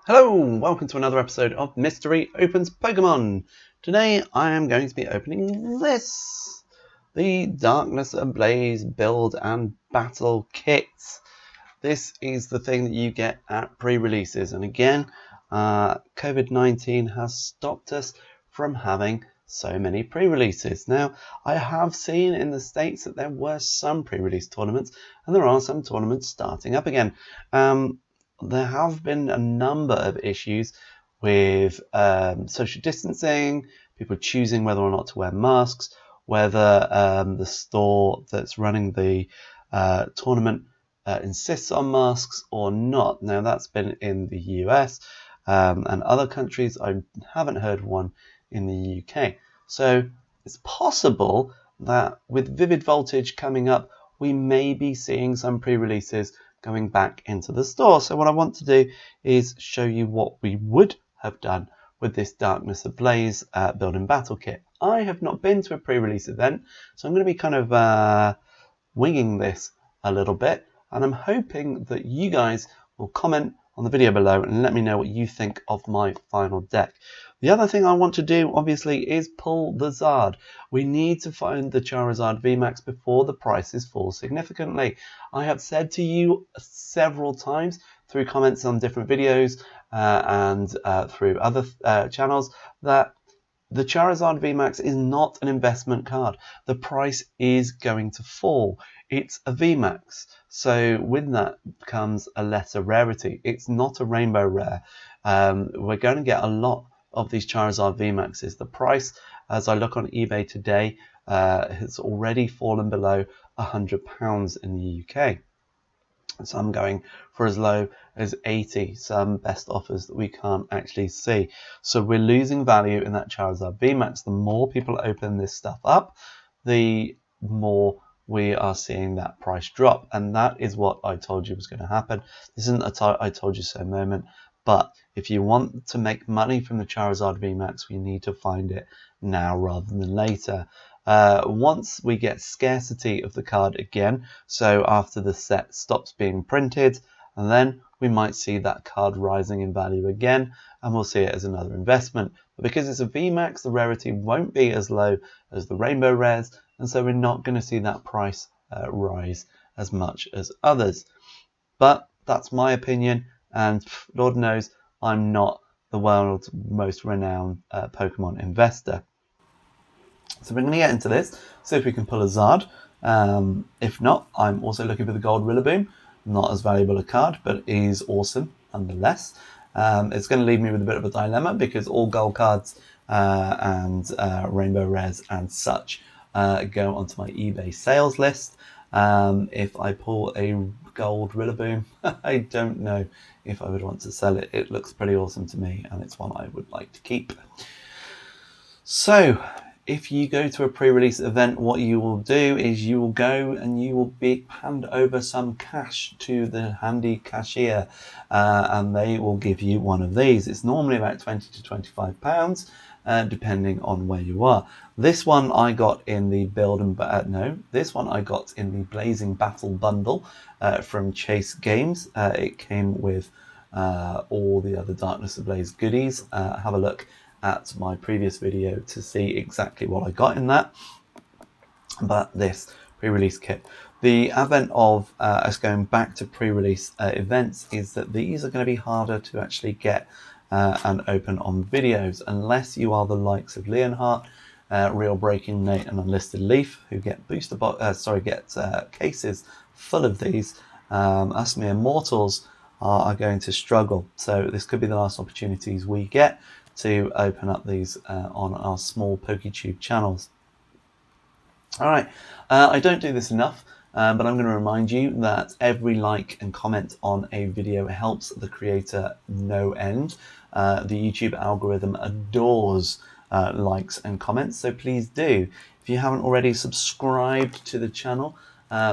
Hello, welcome to another episode of Mystery Opens Pokemon. Today I am going to be opening this, the Darkness Ablaze Build and Battle Kit. This is the thing that you get at pre-releases, and again, COVID-19 has stopped us from having so many pre-releases. Now, I have seen in the States that there were some pre-release tournaments, and there are some tournaments starting up again. There have been a number of issues with social distancing, people choosing whether or not to wear masks, whether the store that's running the tournament insists on masks or not. Now, that's been in the US and other countries. I haven't heard one in the UK. So it's possible that with Vivid Voltage coming up, we may be seeing some pre-releases going back into the store. So what I want to do is show you what we would have done with this Darkness Ablaze build and battle kit. I have not been to a pre-release event, so I'm going to be kind of winging this a little bit, and I'm hoping that you guys will comment on the video below and let me know what you think of my final deck. The other thing I want to do, obviously, is pull the Zard. We need to find the Charizard VMAX before the prices fall significantly. I have said to you several times through comments on different videos and through other channels that the Charizard VMAX is not an investment card. The price is going to fall. It's a VMAX. So with that comes a lesser rarity. It's not a rainbow rare. We're going to get a lot of these Charizard VMAXs. The price, as I look on eBay today, has already fallen below £100 in the UK. Some going for as low as 80, some best offers that we can't actually see. So we're losing value in that Charizard VMAX. The more people open this stuff up, the more we are seeing that price drop. And that is what I told you was going to happen. This isn't a I told you so moment. But if you want to make money from the Charizard VMAX, we need to find it now rather than later. Once we get scarcity of the card again, so after the set stops being printed, and then we might see that card rising in value again, and we'll see it as another investment. But because it's a VMAX, the rarity won't be as low as the rainbow rares, and so we're not going to see that price rise as much as others. But that's my opinion, and Lord knows I'm not the world's most renowned Pokemon investor. So we're going to get into this, see if we can pull a Zard. If not, I'm also looking for the Gold Rillaboom. Not as valuable a card, but is awesome nonetheless. It's going to leave me with a bit of a dilemma because all gold cards and rainbow rares and such go onto my eBay sales list. If I pull a Gold Rillaboom, I don't know if I would want to sell it. It looks pretty awesome to me, and it's one I would like to keep. So if you go to a pre-release event, what you will do is you will go and you will hand over some cash to the handy cashier, and they will give you one of these. It's normally about £20 to £25, depending on where you are. This one I got in the this one I got in the Blazing Battle bundle from Chase Games. It came with all the other Darkness Ablaze goodies. Have a look at my previous video to see exactly what I got in that. But this pre-release kit, the advent of us going back to pre-release events is that these are going to be harder to actually get and open on videos unless you are the likes of Leonhardt, Real Breaking Nate, and Unlisted Leaf, who get cases full of these. Us mere mortals are going to struggle. So this could be the last opportunities we get to open up these on our small PokeTube channels. All right, I don't do this enough, but I'm going to remind you that every like and comment on a video helps the creator no end. The YouTube algorithm adores likes and comments, so please do. If you haven't already subscribed to the channel,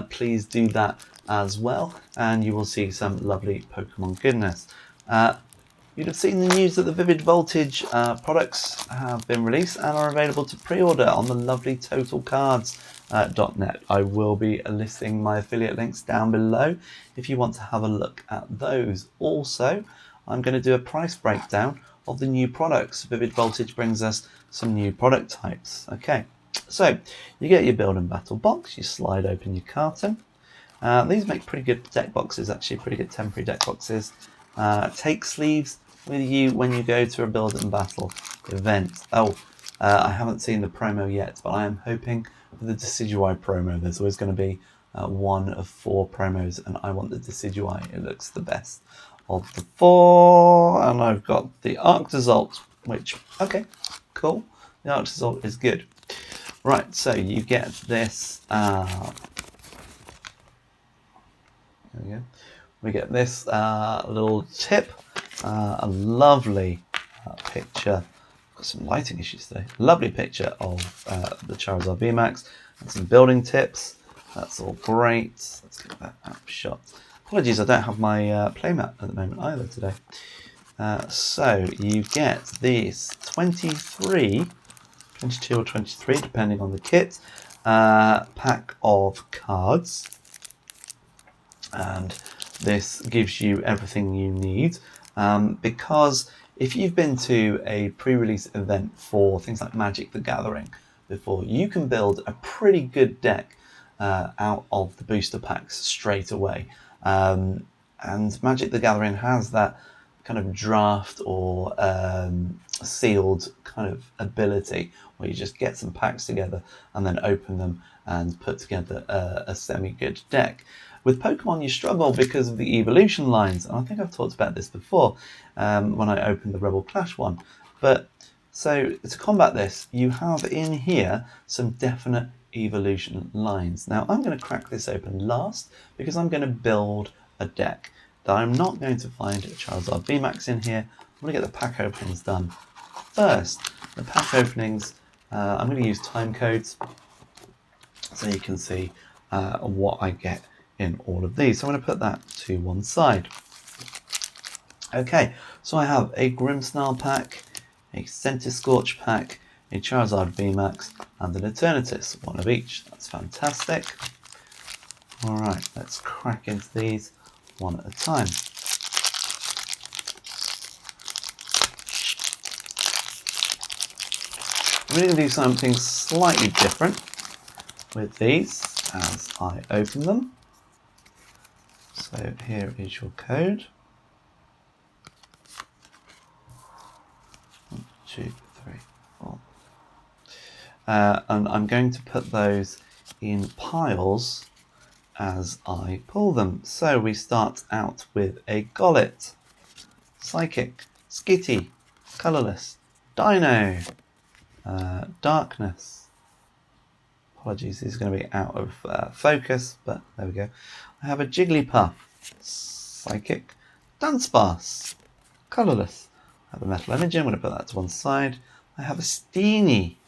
please do that as well, and you will see some lovely Pokemon goodness. You'd have seen the news that the Vivid Voltage products have been released and are available to pre-order on the lovely TotalCards.net. I will be listing my affiliate links down below if you want to have a look at those. Also, I'm going to do a price breakdown of the new products. Vivid Voltage brings us some new product types. Okay, so you get your build and battle box, you slide open your carton. These make pretty good deck boxes, actually, pretty good temporary deck boxes. Take sleeves with you when you go to a build and battle event. I haven't seen the promo yet, but I am hoping for the Decidueye promo. There's always going to be one of 4 promos, and I want the Decidueye. It looks the best of the 4, and I've got the Arctozolt, which, okay, cool. The Arctozolt is good. Right, so you get this. There we go. We get this little tip, a lovely picture. Got some lighting issues today. Lovely picture of the Charizard VMAX and some building tips. That's all great. Let's get that app shot. Apologies, I don't have my playmat at the moment either today. So you get these 22 or 23, depending on the kit, pack of cards. And this gives you everything you need, because if you've been to a pre-release event for things like Magic the Gathering before, you can build a pretty good deck out of the booster packs straight away. And Magic the Gathering has that kind of draft or sealed kind of ability where you just get some packs together and then open them and put together a semi-good deck. With Pokemon, you struggle because of the evolution lines, and I think I've talked about this before when I opened the Rebel Clash one. But so to combat this, you have in here some definite evolution lines. Now I'm going to crack this open last because I'm going to build a deck. That I'm not going to find a Charizard VMAX in here. I'm going to get the pack openings done first. The pack openings, I'm going to use time codes so you can see what I get in all of these. So I'm going to put that to one side. Okay, so I have a Grimmsnarl pack, a Centiskorch pack, a Charizard VMAX, and an Eternatus, one of each. That's fantastic. Alright, let's crack into these one at a time. I'm going to do something slightly different with these as I open them. So here is your code. 1, 2, 3, 4. And I'm going to put those in piles as I pull them. So we start out with a Golett, Psychic, Skitty, Colourless, Dino, Darkness. Apologies, this is going to be out of focus, but there we go. I have a Jigglypuff, Psychic, Dunsparce, Colourless. I have a Metal Energy, I'm going to put that to one side. I have a Steenie,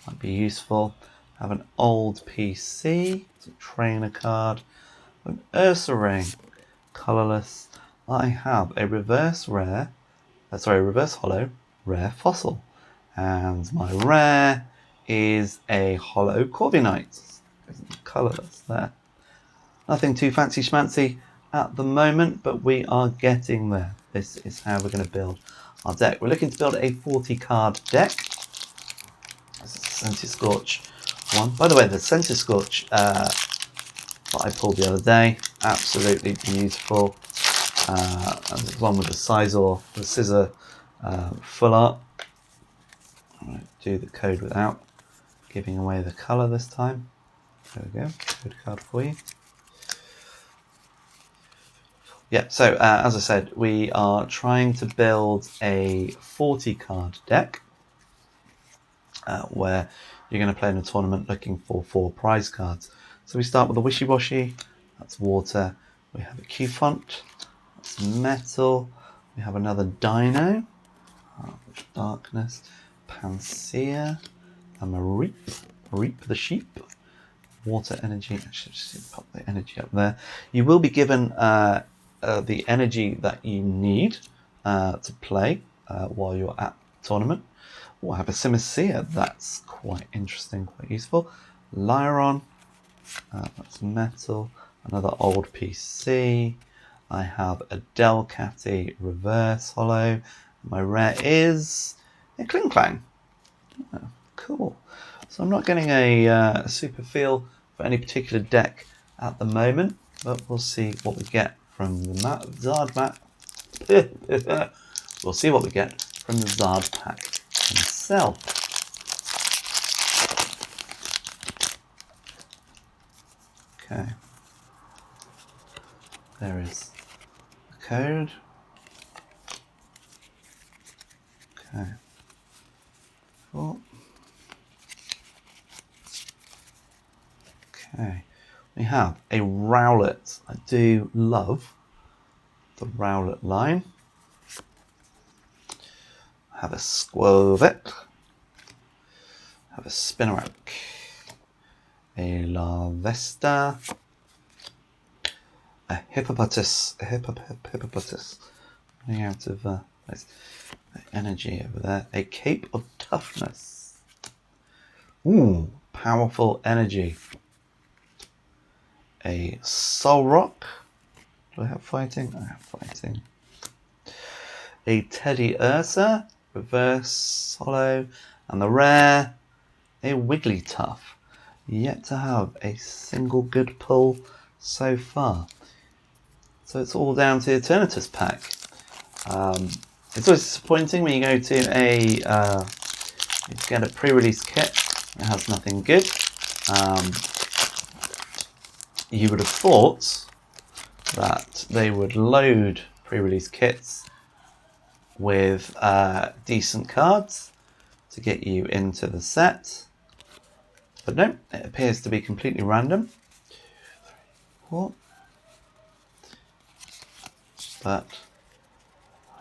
might be useful. I have an old PC, it's a trainer card, an Ursaring, Colourless. I have a reverse holo, rare fossil. And my rare is a holo Corviknight, colourless there. Nothing too fancy schmancy at the moment, but we are getting there. This is how we're going to build our deck. We're looking to build a 40 card deck. This is a Centiskorch one. By the way, the Centiskorch that I pulled the other day, absolutely beautiful. And there's one with the scissor full art. I'm going to do the code without giving away the colour this time. There we go, code card for you. Yeah, so as I said, we are trying to build a 40 card deck where you're going to play in a tournament looking for 4 prize cards. So we start with a Wishy Washy, that's water. We have a Q-Font, that's metal. We have another Dino, darkness. Pansear, a Mareep the sheep, water energy. I should just pop the energy up there. You will be given the energy that you need to play while you're at the tournament. We'll have a Simisear, that's quite interesting, quite useful. Lyron, that's metal. Another old PC. I have a Delcatty reverse holo. My rare is a Kling Clang. Oh, cool. So I'm not getting a super feel for any particular deck at the moment, but we'll see what we get from the Zard map. We'll see what we get from the Zard pack himself. Okay. There is the code. Okay. Cool. Okay. We have a Rowlet. I do love the Rowlet line. I have a Squirvet. I have a Spinarak. A Larvesta. A Hippopotas. Hippopotas. Running out of energy over there. A Cape of Toughness. Ooh, powerful energy. A Solrock. Do I have fighting? I have fighting. A Teddy Ursa. Reverse holo. And the rare, a Wigglytuff. Yet to have a single good pull so far. So it's all down to the Eternatus pack. It's always disappointing when you go to you get a pre-release kit. It has nothing good. You would have thought that they would load pre-release kits with decent cards to get you into the set. But no, it appears to be completely random. What? But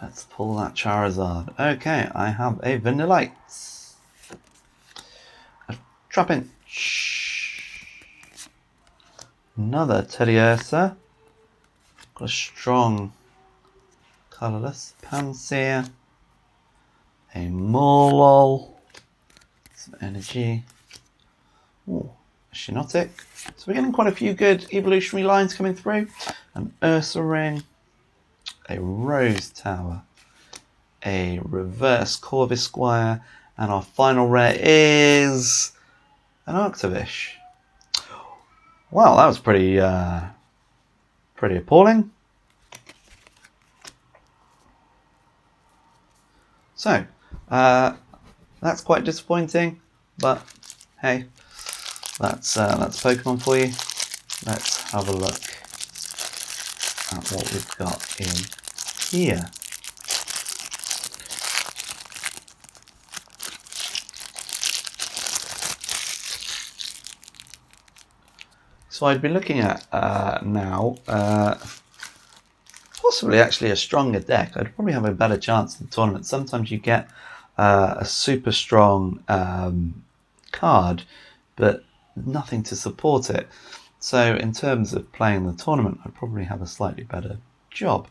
let's pull that Charizard. Okay, I have a Vanillite. A Trapinch. Another Teddy Ursa. Got a strong colourless Pansear. A Morlul. Some energy. Ooh, a Shiinotic. So we're getting quite a few good evolutionary lines coming through. An Ursa Ring. A Rose Tower, a Reverse Corvisquire, and our final rare is an Arctovish. Wow, that was pretty appalling. So, that's quite disappointing, but hey, that's Pokemon for you. Let's have a look at what we've got in here. So I'd be looking at now possibly actually a stronger deck. I'd probably have a better chance in the tournament. Sometimes you get a super strong card, but nothing to support it. So in terms of playing the tournament, I'd probably have a slightly better job.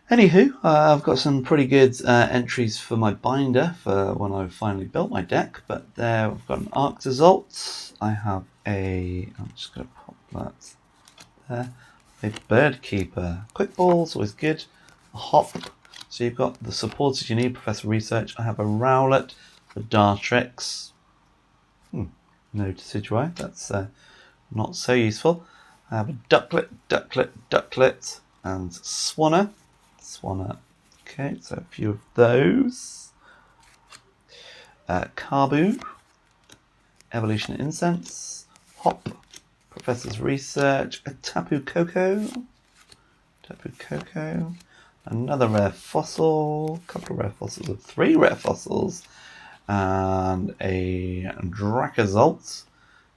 Anywho, I've got some pretty good entries for my binder for when I've finally built my deck. But there, I've got an Arctozolt. I have I'm just going to pop that there. A Birdkeeper. Quick Ball's always good. A Hop. So you've got the supporters you need. Professor Research. I have a Rowlet. A Dartrix. No Decidueye. That's not so useful. I have a Ducklet, and Swanna. Okay, so a few of those. Carbu. Evolution Incense. Hop. Professor's Research. A Tapu Koko. Another rare fossil. A couple of rare fossils. 3 rare fossils. And a Dracozolt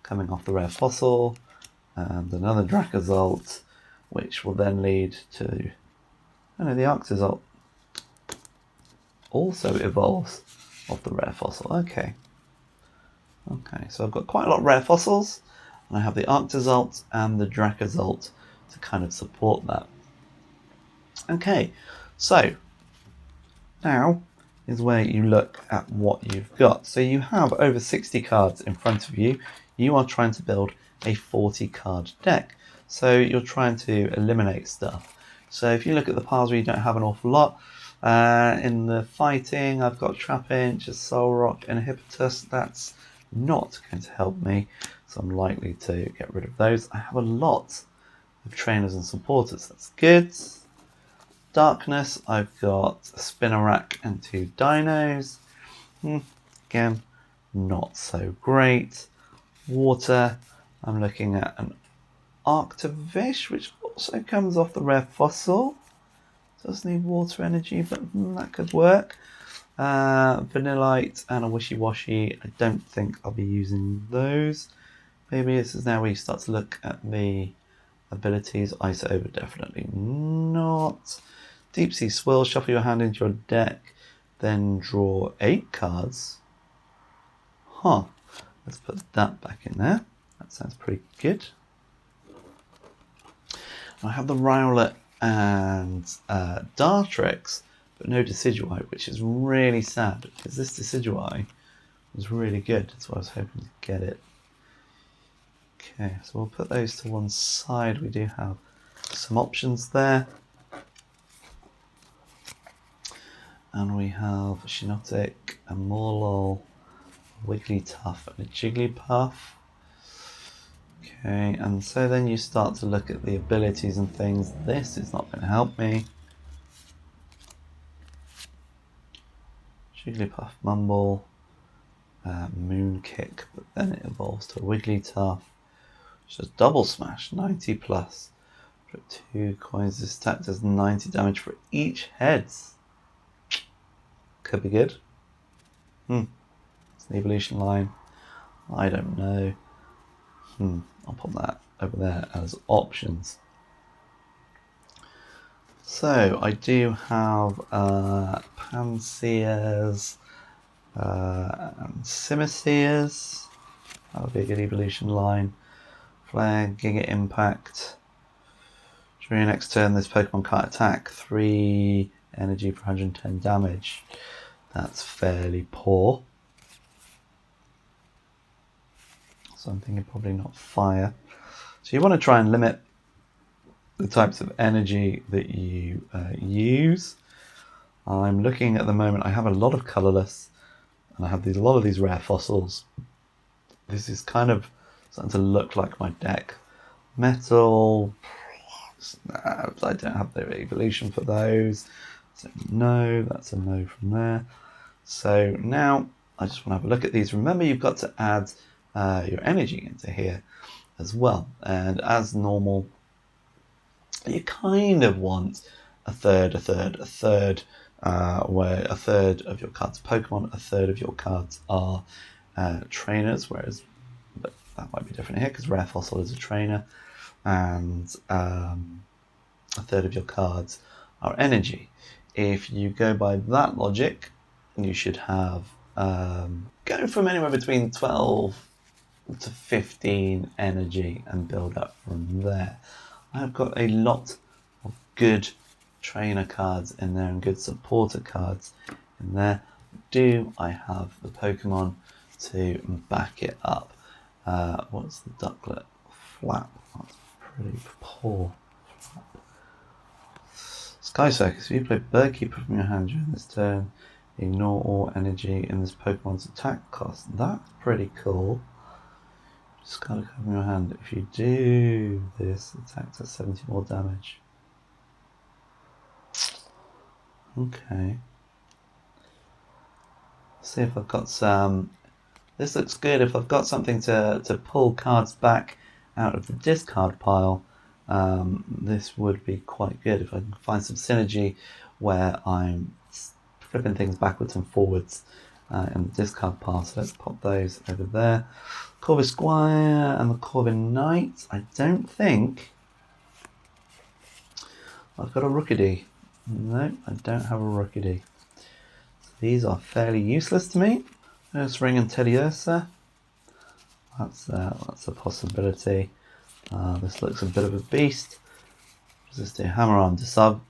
coming off the rare fossil, and another Dracozolt, which will then lead to the Arctozolt also evolves off the rare fossil. Okay, so I've got quite a lot of rare fossils, and I have the Arctozolt and the Dracozolt to kind of support that. Okay, so now is where you look at what you've got. So you have over 60 cards in front of you. You are trying to build a 40 card deck. So you're trying to eliminate stuff. So if you look at the piles where you don't have an awful lot, in the fighting, I've got Trapinch, a Soul Rock, and a Hippopotas. That's not going to help me, so I'm likely to get rid of those. I have a lot of trainers and supporters. That's good. Darkness, I've got a Spinarak and 2 dinos. Again, not so great. Water, I'm looking at an Arctovish, which also comes off the rare fossil. Does need water energy, but that could work. Vanillite and a Wishy-Washy. I don't think I'll be using those. Maybe this is now where you start to look at the abilities. Ice Over, definitely not. Deep Sea Swirl, shuffle your hand into your deck, then draw 8 cards. Let's put that back in there. That sounds pretty good. I have the Rowlet and Dartrix, but no Decidueye, which is really sad because this Decidueye was really good. That's why I was hoping to get it. Okay, so we'll put those to one side. We do have some options there. And we have a Shiinotic, a Morlul, a Wigglytuff, and a Jigglypuff. Okay, and so then you start to look at the abilities and things. This is not going to help me. Jigglypuff, Mumble, Moonkick, but then it evolves to a Wigglytuff, which is double smash, 90 plus. Put 2 coins. This attack does 90 damage for each heads. Could be good. It's an evolution line. I don't know. I'll put that over there as options. So I do have Panseas and Simiseas. That would be a good evolution line. Flare, Giga Impact. During your next turn, this Pokemon can't attack. 3 energy for 110 damage. That's fairly poor. So I'm thinking probably not fire. So you want to try and limit the types of energy that you use. I'm looking at the moment, I have a lot of colourless, and I have a lot of these rare fossils. This is kind of starting to look like my deck. Metal, I don't have the evolution for those. So no, that's a no from there. So now I just want to have a look at these. Remember, you've got to add your energy into here as well. And as normal, you kind of want a third, where a third of your cards are Pokemon, a third of your cards are trainers, whereas but that might be different here because Rare Fossil is a trainer, and a third of your cards are energy. If you go by that logic, you should have go from anywhere between 12 to 15 energy and build up from there. I've got a lot of good trainer cards in there and good supporter cards in there. Do I have the Pokemon to back it up? What's the Ducklet? Flap. That's pretty poor. Sky Circus. If you play Birdkeeper from your hand during this turn, ignore all energy in this Pokemon's attack cost. That's pretty cool. Just gotta come in your hand. If you do this, attack does 70 more damage. Okay. Let's see if I've got some. This looks good. If I've got something to pull cards back out of the discard pile, this would be quite good. If I can find some synergy where I'm flipping things backwards and forwards in the discard pile. So let's pop those over there. Corvisquire and the Corviknight. I don't think I've got a Rookidee. No, I don't have a Rookidee. So these are fairly useless to me. There's Ring and Teddiursa. That's a possibility. This looks a bit of a beast. Resisting Hammer Arm. Discard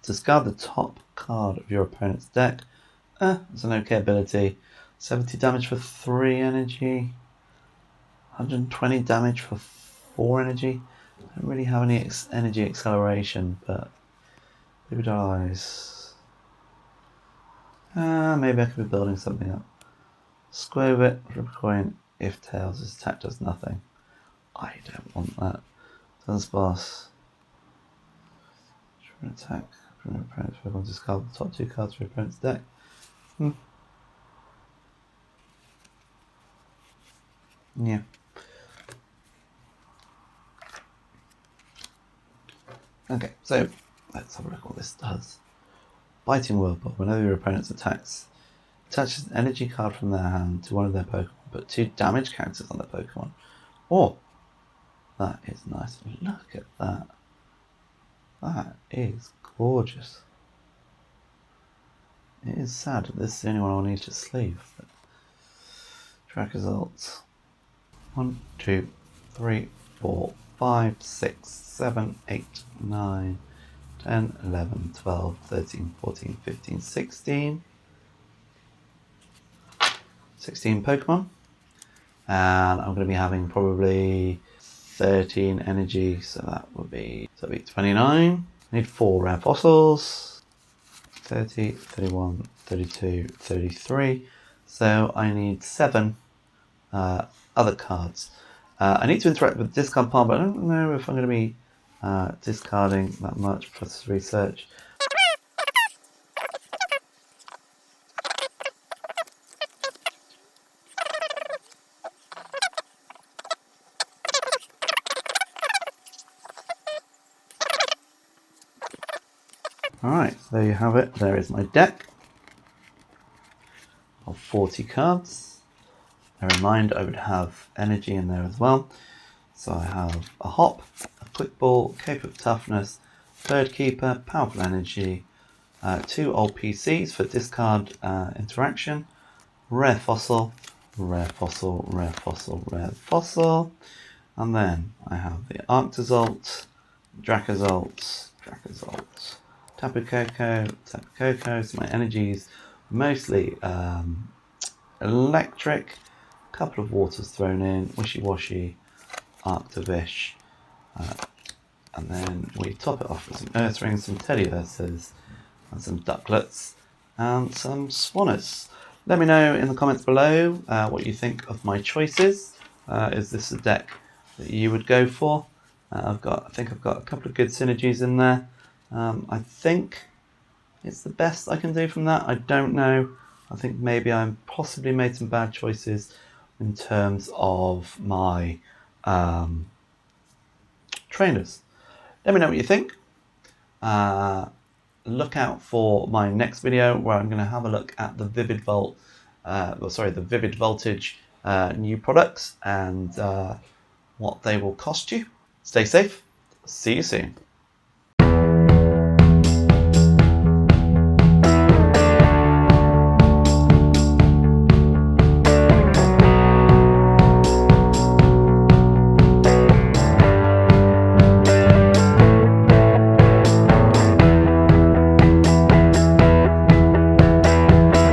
the top card of your opponent's deck. It's an okay ability. 70 damage for 3 energy. 120 damage for 4 energy. don't really have any energy acceleration, but Vivid Eyes. Maybe I could be building something up. Square it, flip a coin. If tails, his attack does nothing. I don't want that. Turns boss. Attack. Opponent's weapon, discard the top 2 cards for your opponent's deck. Yeah. Okay, so let's have a look at what this does. Biting Whirlpool. Whenever your opponent's attacks, attaches an energy card from their hand to one of their Pokemon. Put 2 damage counters on their Pokemon. Oh, that is nice. Look at that. That is gorgeous. It is sad that this is the only one I need to sleeve. But track results. 1, 2, 3, 4, 5, 6, 7, 8, 9, 10, 11, 12, 13, 14, 15, 16. 16 Pokemon. And I'm going to be having probably 13 energy, so that would be 29. I need 4 rare fossils. 30, 31, 32, 33. So I need 7 other cards. I need to interact with the discard pile, but I don't know if I'm going to be discarding that much. Plus research. Alright, so there you have it. There is my deck of 40 cards. Bear in mind I would have energy in there as well. So I have a Hop, a Quick Ball, Cape of Toughness, Bird Keeper, Powerful Energy, 2 old PCs for discard interaction, Rare Fossil, Rare Fossil, Rare Fossil, Rare Fossil, and then I have the Arctozolt, Dracozolt, Dracozolt, Tapu Koko, so my energies mostly electric, a couple of waters thrown in, Wishy Washy, Arctovish, and then we top it off with some Earth Rings, some Teddiuses, and some Ducklets, and some Swanners. Let me know in the comments below what you think of my choices. Is this a deck that you would go for? I think I've got a couple of good synergies in there. I think it's the best I can do from that. I don't know. I think maybe I possibly made some bad choices in terms of my trainers. Let me know what you think. Look out for my next video where I'm going to have a look at the Vivid Voltage new products and what they will cost you. Stay safe. See you soon.